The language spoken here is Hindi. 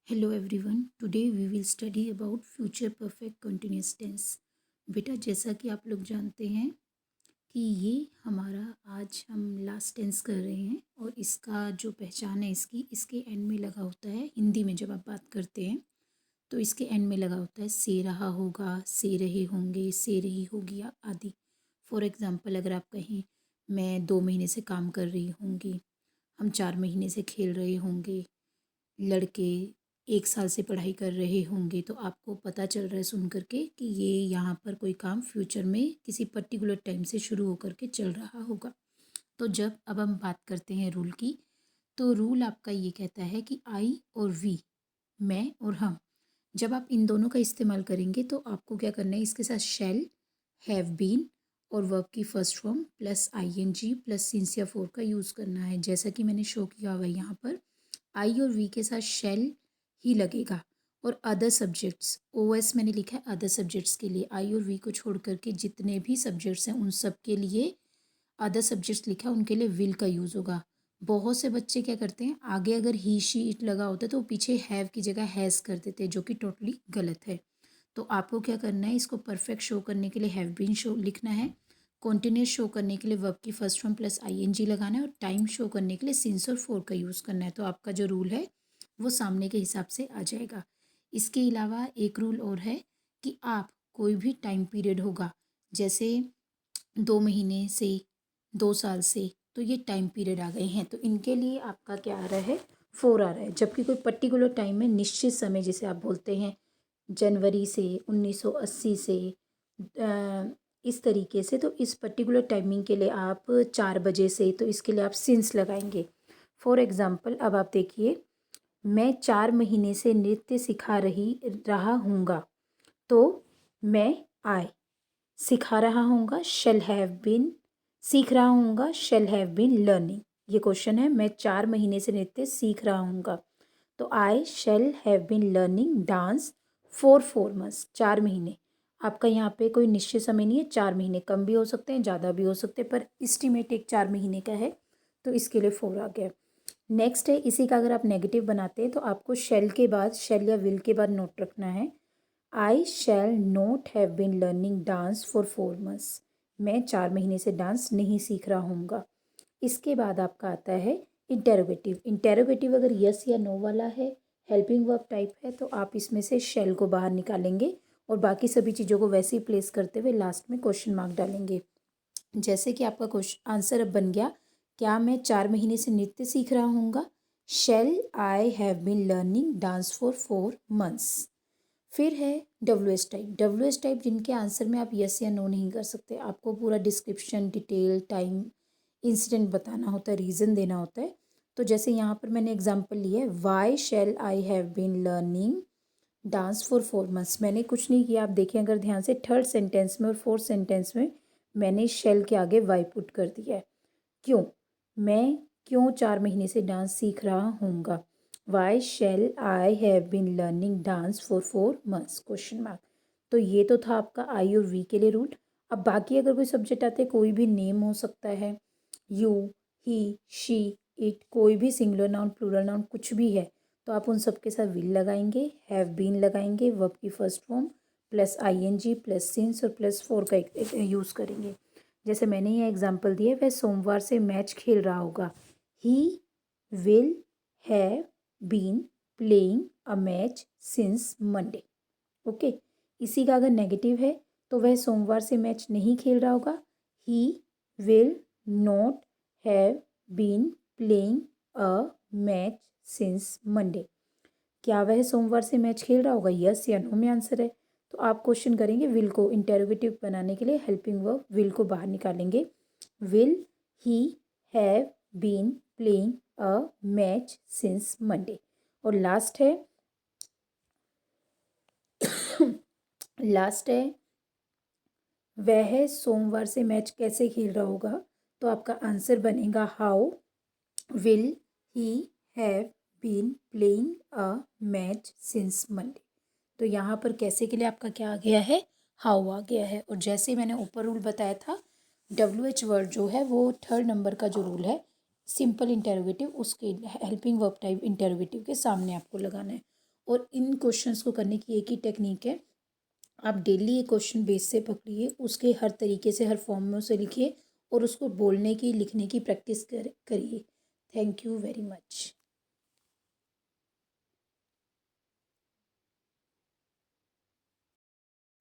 Hello everyone, today we will study about future perfect continuous tense. बेटा, जैसा कि आप लोग जानते हैं कि ये हमारा आज हम लास्ट टेंस कर रहे हैं और इसका जो पहचान है इसके एंड में लगा होता है। हिंदी में जब आप बात करते हैं तो इसके एंड में लगा होता है से रहा होगा, से रहे होंगे, से रही होगी आदि। फॉर एग्ज़ाम्पल, अगर आप कहें मैं 2 महीने से काम कर रही होंगी, हम 4 महीने से खेल रहे होंगे, लड़के 1 साल से पढ़ाई कर रहे होंगे, तो आपको पता चल रहा है सुन करके कि ये यहाँ पर कोई काम फ्यूचर में किसी पर्टिकुलर टाइम से शुरू होकर के चल रहा होगा। तो जब अब हम बात करते हैं रूल की, तो रूल आपका ये कहता है कि आई और वी, मैं और हम, जब आप इन दोनों का इस्तेमाल करेंगे तो आपको क्या करना है, इसके साथ शैल, हैव बीन और वर्ब की first form plus ING plus since या फोर का यूज़ करना है। जैसा कि मैंने शो किया हुआ है यहाँ पर, आई और वी के साथ शैल ही लगेगा और अदर सब्जेक्ट्स, ओ एस मैंने लिखा है अदर सब्जेक्ट्स के लिए। आई और वी को छोड़ करके जितने भी सब्जेक्ट्स हैं उन सब के लिए अदर सब्जेक्ट्स लिखा है, उनके लिए विल का यूज़ होगा। बहुत से बच्चे क्या करते हैं, आगे अगर ही शी इट लगा होता है तो वो पीछे हैव की जगह हैज़ कर देते हैं, जो कि टोटली गलत है। तो आपको क्या करना है, इसको परफेक्ट शो करने के लिए हैव बीन शो लिखना है, कॉन्टिन्यूस शो करने के लिए वर्ब की फर्स्ट फॉर्म प्लस आईएनजी लगाना है और टाइम शो करने के लिए सिंस और फोर का यूज़ करना है। तो आपका जो रूल है वो सामने के हिसाब से आ जाएगा। इसके अलावा एक रूल और है कि आप कोई भी टाइम पीरियड होगा, जैसे 2 महीने से, 2 साल से, तो ये टाइम पीरियड आ गए हैं, तो इनके लिए आपका क्या आ रहा है, फोर आ रहा है। जबकि कोई पर्टिकुलर टाइम में, निश्चित समय जिसे आप बोलते हैं, जनवरी से, 1980 से, इस तरीके से, तो इस पर्टिकुलर टाइमिंग के लिए आप 4 बजे से, तो इसके लिए आप सिंस लगाएंगे। फॉर एग्ज़ाम्पल, अब आप देखिए, मैं 4 महीने से नृत्य सिखा रहा हूँगा, तो मैं आई, सिखा रहा हूँगा शेल हैव बीन, सीख रहा हूँगा शेल हैव बीन लर्निंग। ये क्वेश्चन है, मैं 4 महीने से नृत्य सीख रहा हूँगा, तो I shall have been learning dance for 4 months, 4 महीने। आपका यहाँ पे कोई निश्चित समय नहीं है, 4 महीने कम भी हो सकते हैं, ज़्यादा भी हो सकते हैं, पर इस्टीमेट एक 4 महीने का है, तो इसके लिए 4 आ गया। नेक्स्ट है, इसी का अगर आप नेगेटिव बनाते हैं तो आपको शेल के बाद, शेल या विल के बाद नोट रखना है। I shall not have been learning dance for 4 months, मैं 4 महीने से डांस नहीं सीख रहा हूँगा। इसके बाद आपका आता है इंटेरोगेटिव। इंटेरोगेटिव अगर यस या नो वाला है, हेल्पिंग वर्ब टाइप है, तो आप इसमें से शेल को बाहर निकालेंगे और बाकी सभी चीज़ों को वैसे ही प्लेस करते हुए लास्ट में क्वेश्चन मार्क डालेंगे। जैसे कि आपका क्वेश्चन आंसर अब बन गया, क्या मैं 4 महीने से नृत्य सीख रहा हूँगा, shall I have been learning dance for 4 months. फिर है W S type. W S type जिनके आंसर में आप यस या नो नहीं कर सकते, आपको पूरा डिस्क्रिप्शन, डिटेल, टाइम, इंसिडेंट बताना होता है, रीज़न देना होता है। तो जैसे यहाँ पर मैंने एग्जांपल लिया है, why shall I have been learning dance for 4 months. मैंने कुछ नहीं किया, आप देखें अगर ध्यान से, थर्ड सेंटेंस में और फोर्थ सेंटेंस में मैंने शेल के आगे वाई पुट कर दिया है। क्यों, मैं क्यों 4 महीने से डांस सीख रहा हूँगा, why shall I have been learning dance for 4 months question mark. तो ये तो था आपका आई और वी के लिए रूल। अब बाकी अगर कोई सब्जेक्ट आते हैं, कोई भी नेम हो सकता है, यू, ही, शी, इट, कोई भी सिंगुलर नाउन, प्लूरल नाउन, कुछ भी है, तो आप उन सब के साथ विल लगाएंगे, हैव बीन लगाएंगे, वर्ब की first form plus ING plus since और प्लस फोर का यूज़ करेंगे। जैसे मैंने ये एग्जांपल दिया, वह सोमवार से मैच खेल रहा होगा, he will have been playing a match since Monday. Okay, इसी का अगर नेगेटिव है तो वह सोमवार से मैच नहीं खेल रहा होगा, he will not have been playing a match since Monday. क्या वह सोमवार से मैच खेल रहा होगा, यस या नो में आंसर है। तो आप क्वेश्चन करेंगे, विल को इंटेरोगेटिव बनाने के लिए हेल्पिंग वर्ब विल को बाहर निकालेंगे, will he have been playing a match since Monday. और लास्ट है लास्ट है, वह सोमवार से मैच कैसे खेल रहा होगा, तो आपका आंसर बनेगा, how will he have been playing a match since Monday. तो यहाँ पर कैसे के लिए आपका क्या आ गया है, हाउ आ गया है। और जैसे मैंने ऊपर रूल बताया था, डब्ल्यू एच वर्ड जो है वो थर्ड नंबर का जो रूल है, सिंपल इंटेरोगेटिव, उसके हेल्पिंग वर्ब टाइप इंटेरोगेटिव के सामने आपको लगाना है। और इन क्वेश्चंस को करने की एक ही टेक्निक है, आप डेली ये क्वेश्चन बेस से पकड़िए, उसके हर तरीके से हर फॉर्म में उसे लिखिए और उसको बोलने की लिखने की प्रैक्टिस करिए। Thank you very much.